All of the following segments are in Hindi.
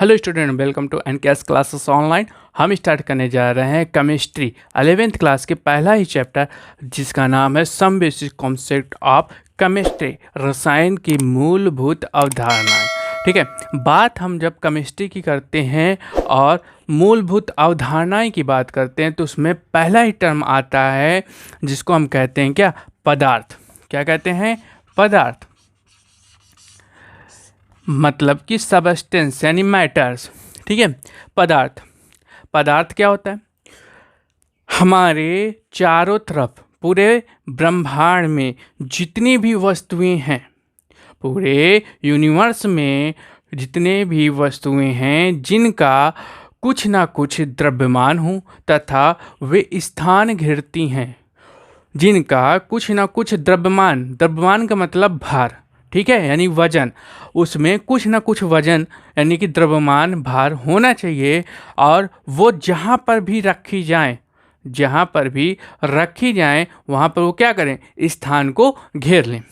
Hello student, welcome to NKS classes online. हम स्टार्ट करने जा रहे हैं केमिस्ट्री 11th क्लास के पहला ही चैप्टर, जिसका नाम है some basic concept of chemistry, रसायन की मूलभूत अवधारणाएं। ठीक है, बात हम जब केमिस्ट्री की करते हैं और मूलभूत अवधारणाएं की बात करते हैं तो उसमें पहला ही टर्म आता है जिसको हम कहते हैं क्या? पदार्थ। क्या कहते हैं? पदार्थ। मतलब कि सबस्टेंस यानी मैटर्स। ठीक है, पदार्थ। पदार्थ क्या होता है? हमारे चारों तरफ पूरे ब्रह्मांड में जितनी भी वस्तुएं हैं, पूरे यूनिवर्स में जितने भी वस्तुएं हैं जिनका कुछ ना कुछ द्रव्यमान हो तथा वे स्थान घेरती हैं, जिनका कुछ ना कुछ द्रव्यमान, द्रव्यमान का मतलब भार, ठीक है, यानी वजन, उसमें कुछ ना कुछ वजन यानी कि द्रव्यमान भार होना चाहिए। और वो जहाँ पर भी रखी जाएं, जहाँ पर भी रखी जाएं वहाँ पर वो क्या करें? स्थान को घेर लें।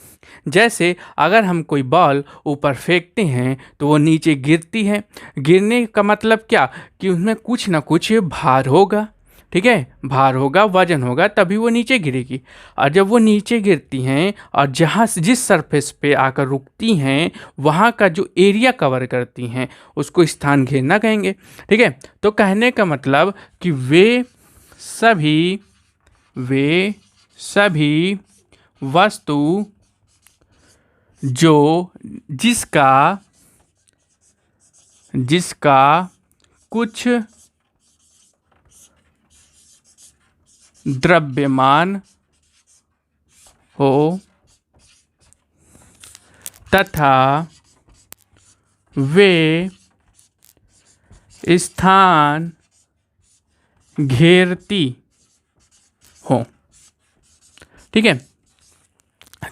जैसे अगर हम कोई बॉल ऊपर फेंकते हैं तो वो नीचे गिरती है। गिरने का मतलब क्या? कि उसमें कुछ ना कुछ भार होगा। ठीक है, भार होगा, वजन होगा, तभी वो नीचे गिरेगी। और जब वो नीचे गिरती हैं और जहाँ जिस सरफेस पे आकर रुकती हैं वहाँ का जो एरिया कवर करती हैं उसको स्थान घेरना कहेंगे। ठीक है, तो कहने का मतलब कि वे सभी वस्तु जो जिसका कुछ द्रव्यमान हो तथा वे स्थान घेरती हो। ठीक है,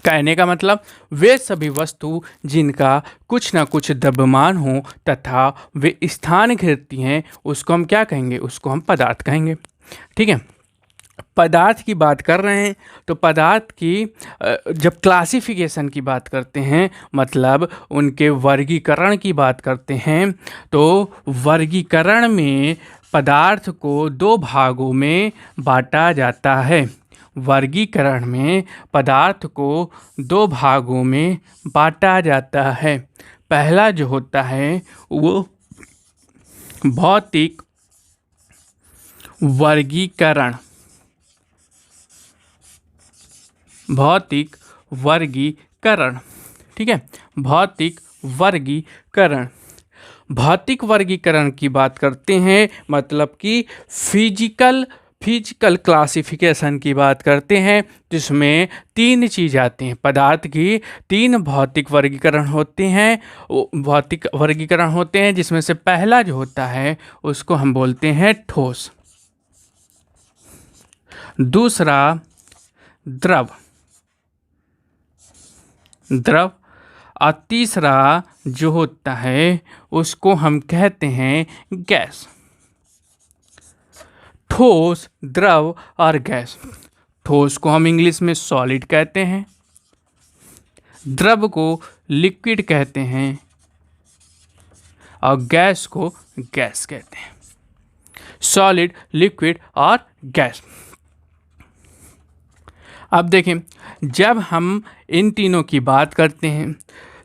कहने का मतलब वे सभी वस्तु जिनका कुछ ना कुछ द्रव्यमान हो तथा वे स्थान घेरती हैं उसको हम क्या कहेंगे? उसको हम पदार्थ कहेंगे। ठीक है, पदार्थ की बात कर रहे हैं तो पदार्थ की जब क्लासिफिकेशन की बात करते हैं, मतलब उनके वर्गीकरण की बात करते हैं, तो वर्गीकरण में पदार्थ को दो भागों में बांटा जाता है। वर्गीकरण में पदार्थ को दो भागों में बांटा जाता है। पहला जो होता है वो भौतिक वर्गीकरण। भौतिक वर्गीकरण, ठीक है, भौतिक वर्गीकरण। भौतिक वर्गीकरण की बात करते हैं, मतलब कि फिजिकल क्लासिफिकेशन की बात करते हैं, जिसमें तीन चीज़ आती हैं। पदार्थ की तीन भौतिक वर्गीकरण होते हैं। भौतिक वर्गीकरण होते हैं जिसमें से पहला जो होता है उसको हम बोलते हैं ठोस, दूसरा द्रव और तीसरा जो होता है उसको हम कहते हैं गैस। ठोस, द्रव और गैस। ठोस को हम इंग्लिश में सॉलिड कहते हैं, द्रव को लिक्विड कहते हैं और गैस को गैस कहते हैं। सॉलिड, लिक्विड और गैस। अब देखें, जब हम इन तीनों की बात करते हैं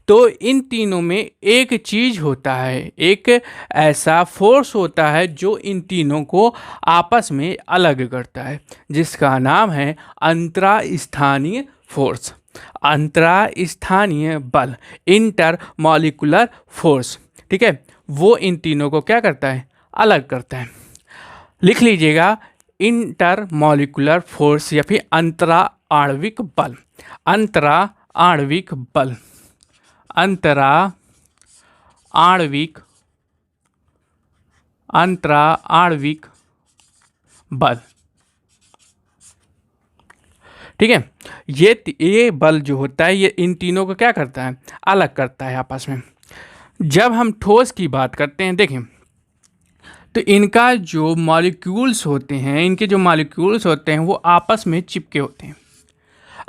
तो इन तीनों में एक चीज़ होता है, एक ऐसा फोर्स होता है जो इन तीनों को आपस में अलग करता है, जिसका नाम है अंतरास्थानीय फोर्स, अंतरास्थानीय बल, इंटर मॉलिक्यूलर फोर्स। ठीक है, वो इन तीनों को क्या करता है? अलग करता है। लिख लीजिएगा, इंटर मॉलिक्यूलर फोर्स या फिर अंतरा आणविक बल। अंतरा आणविक बल, अंतरा आणविक बल। ठीक है, ये बल जो होता है ये इन तीनों को क्या करता है? अलग करता है आपस में। जब हम ठोस की बात करते हैं, देखें, तो इनका जो मॉलिक्यूल्स होते हैं, इनके जो मॉलिक्यूल्स होते हैं वो आपस में चिपके होते हैं।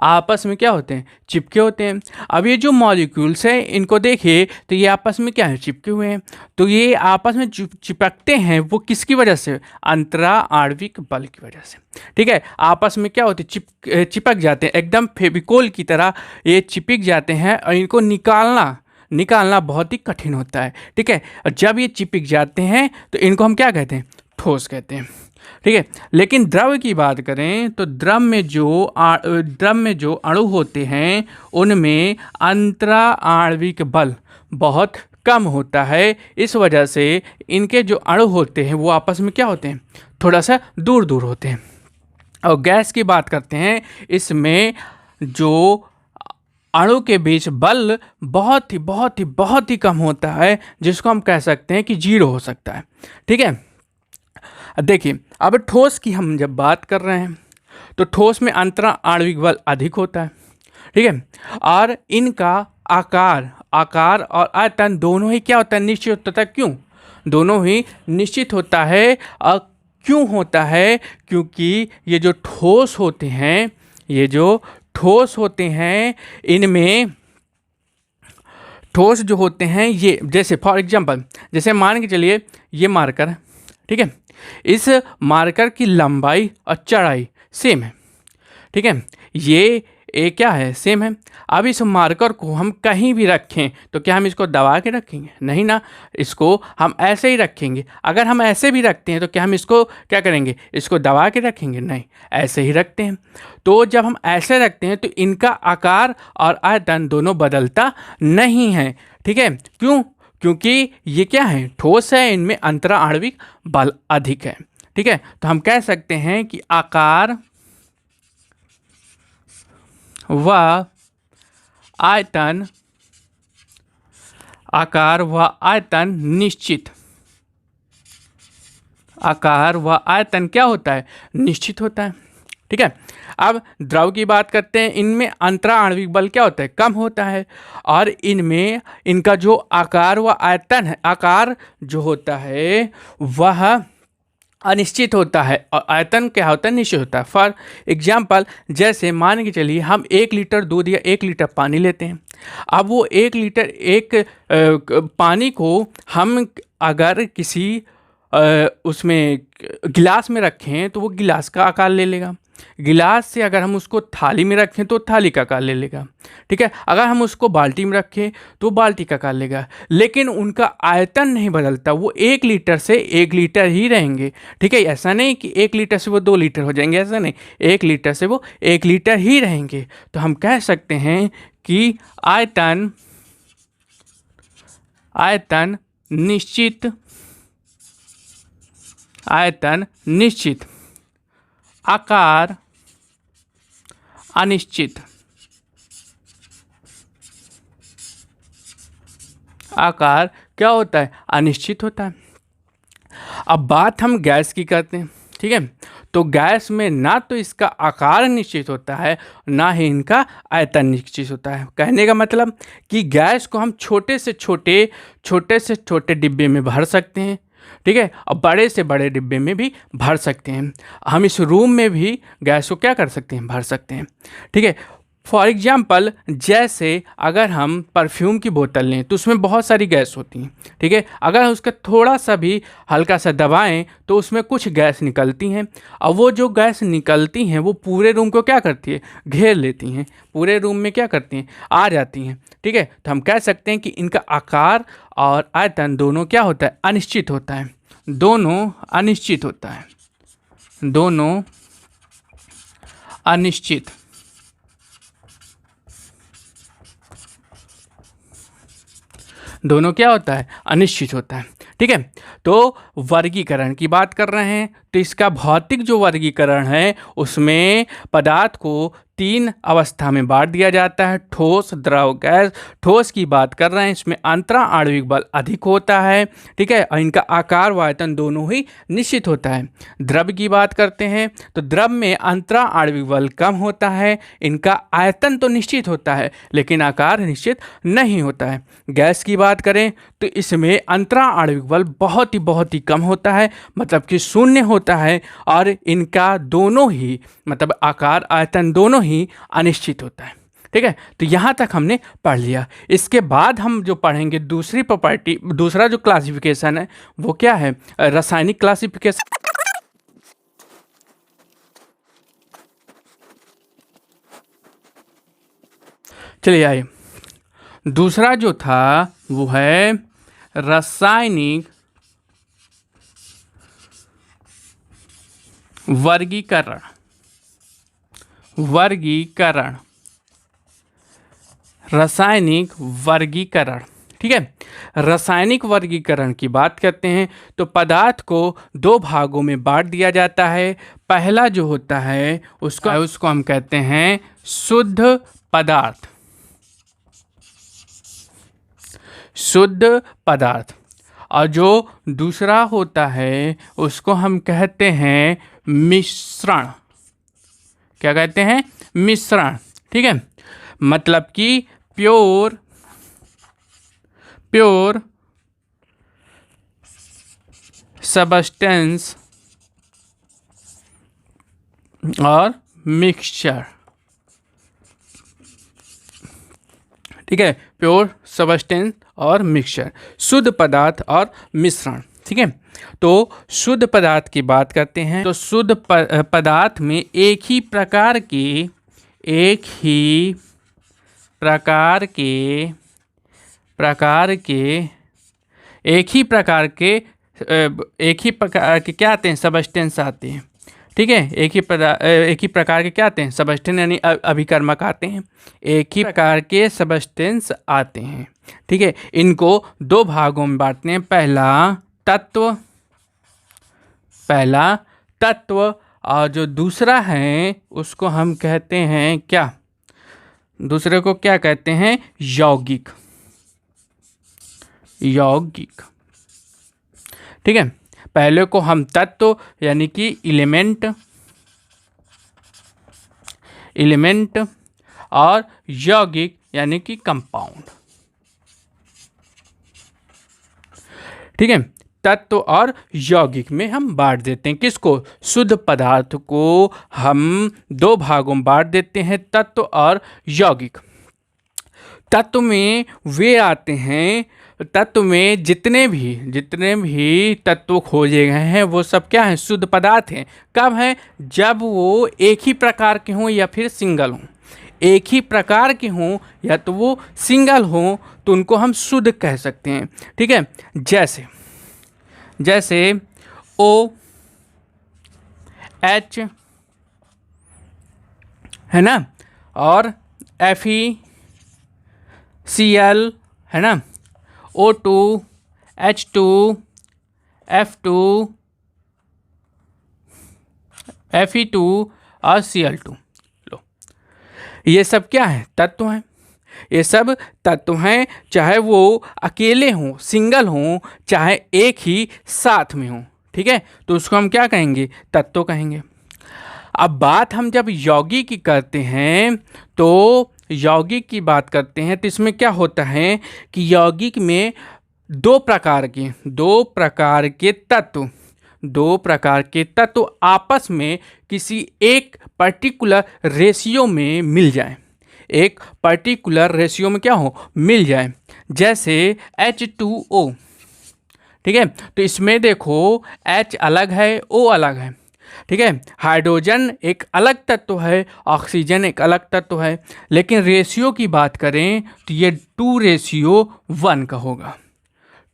आपस में क्या होते हैं, चिपके होते हैं। अब ये जो मॉलिक्यूल्स हैं इनको देखिए तो ये आपस में क्या है, चिपके हुए हैं। तो ये आपस में चिपकते हैं वो किसकी वजह से, अंतरा आणविक बल की वजह से। ठीक है, आपस में क्या होते हैं, चिपक जाते हैं, एकदम फेविकोल की तरह ये चिपक जाते हैं और इनको निकालना बहुत ही कठिन होता है। ठीक है, और जब ये चिपक जाते हैं तो इनको हम क्या कहते हैं, ठोस कहते हैं। ठीक है, लेकिन द्रव की बात करें तो द्रव में जो अणु होते हैं उनमें अंतरा आणविक बल बहुत कम होता है। इस वजह से इनके जो अणु होते हैं वो आपस में क्या होते हैं, थोड़ा सा दूर दूर होते हैं। और गैस की बात करते हैं, इसमें जो अणु के बीच बल बहुत ही कम होता है, जिसको हम कह सकते हैं कि जीरो हो सकता है। ठीक है, देखिए अब ठोस की हम जब बात कर रहे हैं तो ठोस में अंतरा आणविक बल अधिक होता है। ठीक है, और इनका आकार और आयतन दोनों ही क्या होता है, निश्चित होता है। क्यों दोनों ही निश्चित होता है? क्यों होता है? क्योंकि ये जो ठोस होते हैं इनमें ठोस जो होते हैं ये, जैसे फॉर एग्जांपल, जैसे मान के चलिए ये मार्कर है। ठीक है, इस मार्कर की लंबाई और चौड़ाई सेम है। ठीक है, ये क्या है, सेम है। अब इस मार्कर को हम कहीं भी रखें तो क्या हम इसको दबा के रखेंगे? नहीं ना, इसको हम ऐसे ही रखेंगे। अगर हम ऐसे भी रखते हैं तो क्या हम इसको क्या करेंगे, इसको दबा के रखेंगे? नहीं, ऐसे ही रखते हैं। तो जब हम ऐसे रखते हैं तो इनका आकार और आयतन दोनों बदलता नहीं है। ठीक है, क्यों? क्योंकि ये क्या है, ठोस है, इनमें अंतरा आणविक बल अधिक है। ठीक है, तो हम कह सकते हैं कि आकार व आयतन निश्चित, आकार व आयतन क्या होता है, निश्चित होता है। ठीक है, अब द्रव की बात करते हैं, इनमें अंतरा आणविक बल क्या होता है, कम होता है। और इनमें इनका जो आकार व आयतन है, आकार जो होता है वह अनिश्चित होता है और आयतन क्या होता है, निश्चित होता है। फॉर एग्जाम्पल, जैसे मान के चलिए हम 1 लीटर दूध या 1 लीटर पानी लेते हैं। अब वो 1 लीटर पानी को हम अगर किसी उसमें गिलास में रखें तो वो गिलास का आकार ले लेगा। गिलास से अगर हम उसको थाली में रखें तो थाली का आकार ले लेगा। ठीक है, अगर हम उसको बाल्टी में रखें तो बाल्टी का आकार लेगा। लेकिन उनका आयतन नहीं बदलता, वो 1 लीटर से 1 लीटर ही रहेंगे। ठीक है, ऐसा नहीं कि 1 लीटर से वो 2 लीटर हो जाएंगे, ऐसा नहीं, 1 लीटर से वो 1 लीटर ही रहेंगे। तो हम कह सकते हैं कि आयतन निश्चित, आकार अनिश्चित, आकार क्या होता है, अनिश्चित होता है। अब बात हम गैस की करते हैं। ठीक है, तो गैस में ना तो इसका आकार निश्चित होता है, ना ही इनका आयतन निश्चित होता है। कहने का मतलब कि गैस को हम छोटे से छोटे डिब्बे में भर सकते हैं। ठीक है, और बड़े से बड़े डिब्बे में भी भर सकते हैं। हम इस रूम में भी गैस को क्या कर सकते हैं, भर सकते हैं। ठीक है, फॉर एग्जाम्पल, जैसे अगर हम परफ्यूम की बोतल लें तो उसमें बहुत सारी गैस होती हैं। ठीक है, अगर उसका थोड़ा सा भी हल्का सा दबाएं तो उसमें कुछ गैस निकलती हैं, और वो जो गैस निकलती हैं वो पूरे रूम को क्या करती है, घेर लेती हैं, पूरे रूम में क्या करती हैं, आ जाती हैं। ठीक है, तो हम कह सकते हैं कि इनका आकार और आयतन दोनों क्या होता है, अनिश्चित होता है। दोनों अनिश्चित होता है, दोनों अनिश्चित। दोनों क्या होता है, अनिश्चित होता है। ठीक है, तो वर्गीकरण की बात कर रहे हैं तो इसका भौतिक जो वर्गीकरण है उसमें पदार्थ को 3 अवस्था में बांट दिया जाता है, ठोस, द्रव, गैस। ठोस की बात कर रहे हैं, इसमें अंतरा आणविक बल अधिक होता है। ठीक है, और इनका आकार व आयतन दोनों ही निश्चित होता है। द्रव की बात करते हैं तो द्रव में अंतरा आणविक बल कम होता है, इनका आयतन तो निश्चित होता है लेकिन आकार निश्चित नहीं होता है। गैस की बात करें तो इसमें अंतरा आणविक बल बहुत ही कम होता है, मतलब कि शून्य होता है, और इनका दोनों ही मतलब आकार आयतन दोनों ही ही अनिश्चित होता है। ठीक है, तो यहाँ तक हमने पढ़ लिया। इसके बाद हम जो पढ़ेंगे दूसरी प्रॉपर्टी, दूसरा जो क्लासिफिकेशन है वो क्या है, रासायनिक क्लासिफिकेशन। चलिए आइए, दूसरा जो था वो है रासायनिक वर्गीकरण। रासायनिक वर्गीकरण, ठीक है। रासायनिक वर्गीकरण की बात करते हैं तो पदार्थ को दो भागों में बांट दिया जाता है। पहला जो होता है उसको हम कहते हैं शुद्ध पदार्थ, और जो दूसरा होता है उसको हम कहते हैं मिश्रण। क्या कहते हैं, मिश्रण, ठीक है। मतलब कि प्योर सबस्टेंस और मिक्सचर, ठीक है, प्योर सबस्टेंस और मिक्सचर, शुद्ध पदार्थ और मिश्रण, ठीक है। तो शुद्ध पदार्थ की बात करते हैं तो शुद्ध पदार्थ में एक ही प्रकार के क्या आते हैं, सबस्टेंस आते हैं, ठीक है। एक ही प्रकार के क्या आते हैं, सबस्टेंस यानी अभिकर्मक आते हैं, एक ही प्रकार के सबस्टेंस आते हैं, ठीक है। इनको दो भागों में बांटते हैं, पहला तत्व और जो दूसरा है उसको हम कहते हैं क्या, दूसरे को क्या कहते हैं, यौगिक, ठीक है। पहले को हम तत्व यानी कि एलिमेंट और यौगिक यानी कि कंपाउंड, ठीक है। तत्व और यौगिक में हम बांट देते हैं किसको, शुद्ध पदार्थ को हम दो भागों में बांट देते हैं, तत्व और यौगिक। तत्व में वे आते हैं, तत्व में जितने भी तत्व खोजे गए हैं वो सब क्या हैं, शुद्ध पदार्थ हैं। कब हैं, जब वो एक ही प्रकार के हों या फिर सिंगल हों। एक ही प्रकार के हों या तो वो सिंगल हों तो उनको हम शुद्ध कह सकते हैं, ठीक है। जैसे OH है ना, और FeCl है ना, O2 H2 F2 Fe2 और Cl2। लो, ये सब क्या है, तत्व हैं। ये सब तत्व हैं, चाहे वो अकेले हों, सिंगल हों, चाहे एक ही साथ में हों, ठीक है। तो उसको हम क्या कहेंगे, तत्व कहेंगे। अब बात हम जब यौगिक की करते हैं तो यौगिक की बात करते हैं तो इसमें क्या होता है कि यौगिक में दो प्रकार के तत्व आपस में किसी एक पर्टिकुलर रेशियो में मिल जाएं, एक पर्टिकुलर रेशियो में क्या हो, मिल जाए। जैसे H2O, ठीक है। तो इसमें देखो H अलग है, O अलग है, ठीक है। हाइड्रोजन एक अलग तत्व है, ऑक्सीजन एक अलग तत्व है, लेकिन रेशियो की बात करें तो ये 2:1 का होगा,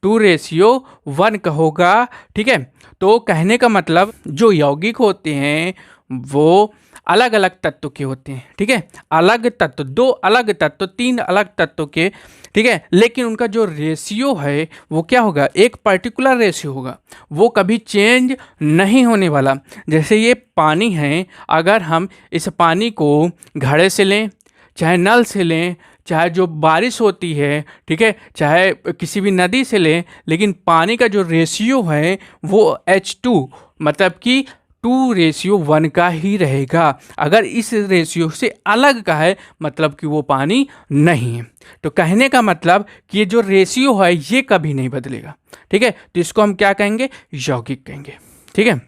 2:1 का होगा, ठीक है। तो कहने का मतलब जो यौगिक होते हैं वो अलग अलग तत्व के होते हैं, ठीक है। अलग तत्व, दो अलग तत्व, तीन अलग तत्व के, ठीक है। लेकिन उनका जो रेशियो है वो क्या होगा, एक पर्टिकुलर रेशियो होगा, वो कभी चेंज नहीं होने वाला। जैसे ये पानी है, अगर हम इस पानी को घड़े से लें, चाहे नल से लें, चाहे जो बारिश होती है, ठीक है, चाहे किसी भी नदी से लें, लेकिन पानी का जो रेशियो है वो H2 मतलब कि 2:1 का ही रहेगा। अगर इस रेशियो से अलग का है मतलब कि वो पानी नहीं है। तो कहने का मतलब कि ये जो रेशियो है ये कभी नहीं बदलेगा, ठीक है। तो इसको हम क्या कहेंगे, यौगिक कहेंगे, ठीक है।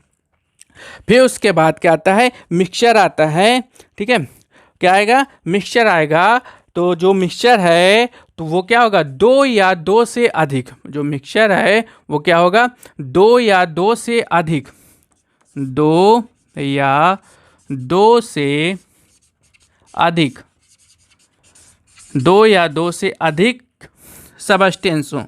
फिर उसके बाद क्या आता है, मिक्सचर आता है, ठीक है। क्या आएगा, मिक्सचर आएगा। तो जो मिक्सचर है तो वो क्या होगा, 2 या 2 से अधिक। जो मिक्सचर है वो क्या होगा, 2 या 2 से अधिक, 2 या 2 से अधिक, 2 या 2 से अधिक सबस्टेंसों,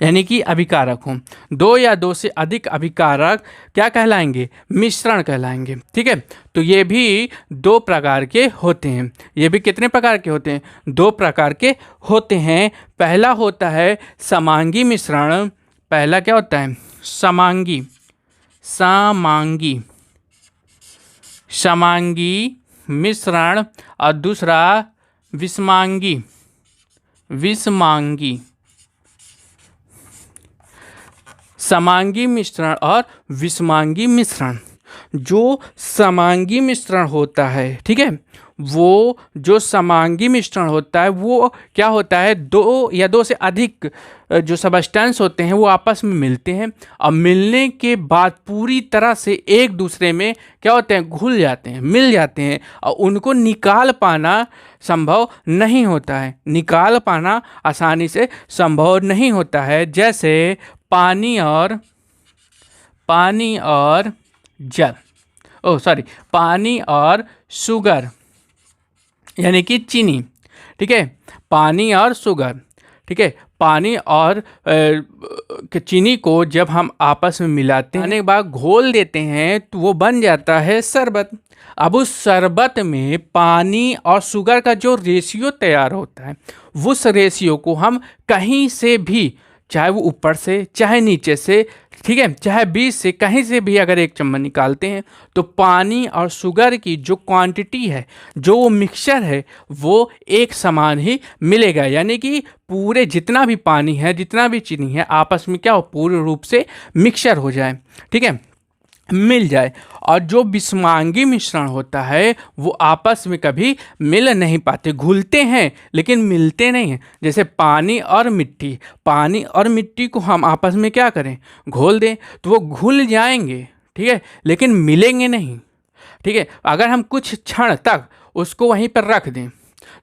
यानी कि अभिकारक हों। 2 या 2 से अधिक अभिकारक क्या कहलाएंगे, मिश्रण कहलाएंगे। ठीक है, तो ये भी 2 प्रकार के होते हैं। ये भी कितने प्रकार के होते हैं, 2 प्रकार के होते हैं। पहला होता है समांगी मिश्रण। पहला क्या होता है, समांगी, समांगी, समांगी मिश्रण, और दूसरा विषमांगी, विषमांगी। समांगी मिश्रण और विषमांगी मिश्रण। जो समांगी मिश्रण होता है, ठीक है, वो जो समांगी मिश्रण होता है वो क्या होता है, 2 या 2 से अधिक जो सबस्टेंस होते हैं वो आपस में मिलते हैं, और मिलने के बाद पूरी तरह से एक दूसरे में क्या होते हैं, घुल जाते हैं, मिल जाते हैं, और उनको निकाल पाना संभव नहीं होता है। निकाल पाना आसानी से संभव नहीं होता है। जैसे पानी और जल, पानी और शुगर, यानी कि चीनी। ठीक है, पानी और शुगर, ठीक है, पानी और चीनी को जब हम आपस में मिलाते हैं के बाद घोल देते हैं तो वो बन जाता है शरबत। अब उस शरबत में पानी और शुगर का जो रेशियो तैयार होता है, उस रेशियो को हम कहीं से भी, चाहे वो ऊपर से चाहे नीचे से, ठीक है, चाहे बीच से, कहीं से भी अगर एक चम्मच निकालते हैं तो पानी और शुगर की जो क्वांटिटी है, जो वो मिक्सचर है, वो एक समान ही मिलेगा। यानी कि पूरे जितना भी पानी है, जितना भी चीनी है, आपस में क्या हो, पूर्ण रूप से मिक्सचर हो जाए, ठीक है, मिल जाए। और जो विषमांगी मिश्रण होता है वो आपस में कभी मिल नहीं पाते, घुलते हैं लेकिन मिलते नहीं हैं। जैसे पानी और मिट्टी, पानी और मिट्टी को हम आपस में क्या करें, घोल दें तो वो घुल जाएंगे, ठीक है, लेकिन मिलेंगे नहीं। ठीक है, अगर हम कुछ क्षण तक उसको वहीं पर रख दें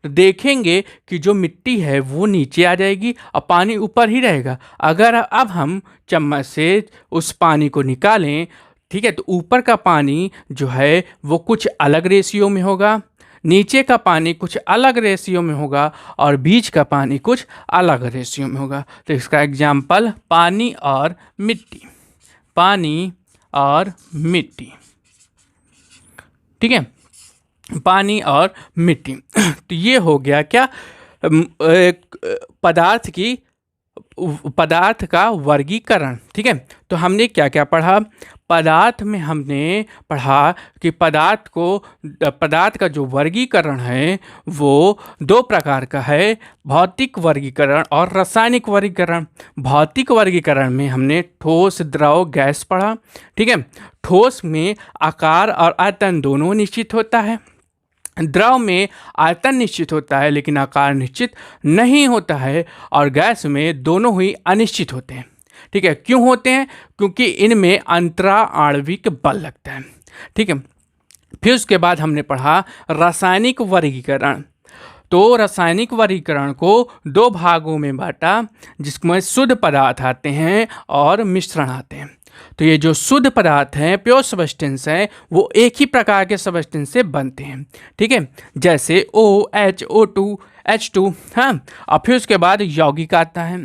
तो देखेंगे कि जो मिट्टी है वो नीचे आ जाएगी और पानी ऊपर ही रहेगा। अगर अब हम चम्मच से उस पानी को निकालें, ठीक है, तो ऊपर का पानी जो है वो कुछ अलग रेशियो में होगा, नीचे का पानी कुछ अलग रेशियो में होगा, और बीच का पानी कुछ अलग रेशियो में होगा। तो इसका एग्जाम्पल पानी और मिट्टी, पानी और मिट्टी, ठीक है, पानी और मिट्टी। तो ये हो गया क्या, पदार्थ का वर्गीकरण। ठीक है, तो हमने क्या क्या पढ़ा, पदार्थ में हमने पढ़ा कि पदार्थ का जो वर्गीकरण है वो 2 प्रकार का है, भौतिक वर्गीकरण और रासायनिक वर्गीकरण। भौतिक वर्गीकरण में हमने ठोस, द्रव, गैस पढ़ा। ठीक है, ठोस में आकार और आयतन दोनों निश्चित होता है, द्रव में आयतन निश्चित होता है लेकिन आकार निश्चित नहीं होता है, और गैस में दोनों ही अनिश्चित होते हैं। ठीक है, क्यों होते हैं, क्योंकि इनमें अंतरा आणविक बल लगता है। ठीक है, फिर उसके बाद हमने पढ़ा रासायनिक वर्गीकरण। तो रासायनिक वर्गीकरण को 2 भागों में बांटा, जिसमें शुद्ध पदार्थ आते हैं और मिश्रण आते हैं। तो ये जो शुद्ध पदार्थ हैं, प्योर सबस्टेंस हैं, वो एक ही प्रकार के सबस्टेंस से बनते हैं। ठीक है, जैसे OH, O2, H2, हाँ। और फिर उसके बाद यौगिक आता है।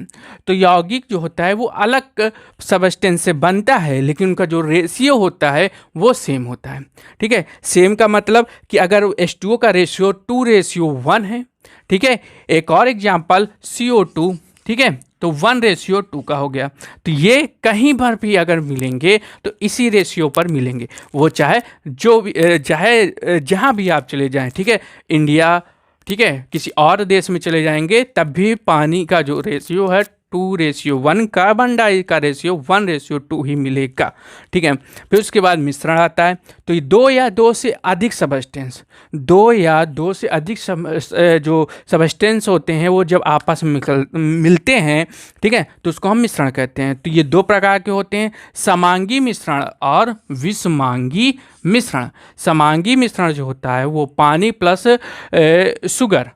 तो यौगिक जो होता है वो अलग सबस्टेंस से बनता है, लेकिन उनका जो रेशियो होता है वो सेम होता है। ठीक है, सेम का मतलब कि अगर H2O का रेशियो 2:1 है, ठीक है, एक और एग्जाम्पल CO2, ठीक है, तो 1:2 का हो गया। तो ये कहीं पर भी अगर मिलेंगे तो इसी रेशियो पर मिलेंगे, वो चाहे जहाँ भी आप चले जाएं। ठीक है, इंडिया, ठीक है, किसी और देश में चले जाएंगे तब भी पानी का जो रेशियो है 2:1, कार्बन डाई का रेशियो 1:2 ही मिलेगा। ठीक है, फिर उसके बाद मिश्रण आता है। तो ये 2 या 2 से अधिक सबस्टेंस, 2 या 2 से अधिक जो सबस्टेंस होते हैं वो जब आपस में मिलते हैं, ठीक है, तो उसको हम मिश्रण कहते हैं। तो ये 2 प्रकार के होते हैं, समांगी मिश्रण और विषमांगी मिश्रण। समांगी मिश्रण जो होता है वो पानी प्लस शुगर,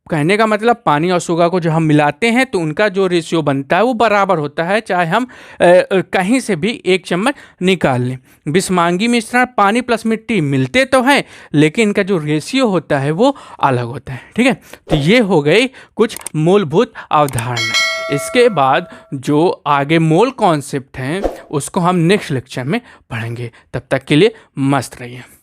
कहने का मतलब पानी और शुगर को जो हम मिलाते हैं तो उनका जो रेशियो बनता है वो बराबर होता है, चाहे हम कहीं से भी 1 चम्मच निकाल लें। विषमांगी मिश्रण पानी प्लस मिट्टी मिलते तो हैं लेकिन इनका जो रेशियो होता है वो अलग होता है। ठीक है, तो ये हो गई कुछ मूलभूत अवधारणा। इसके बाद जो आगे मोल कॉन्सेप्ट हैं उसको हम नेक्स्ट लेक्चर में पढ़ेंगे। तब तक के लिए मस्त रहिए।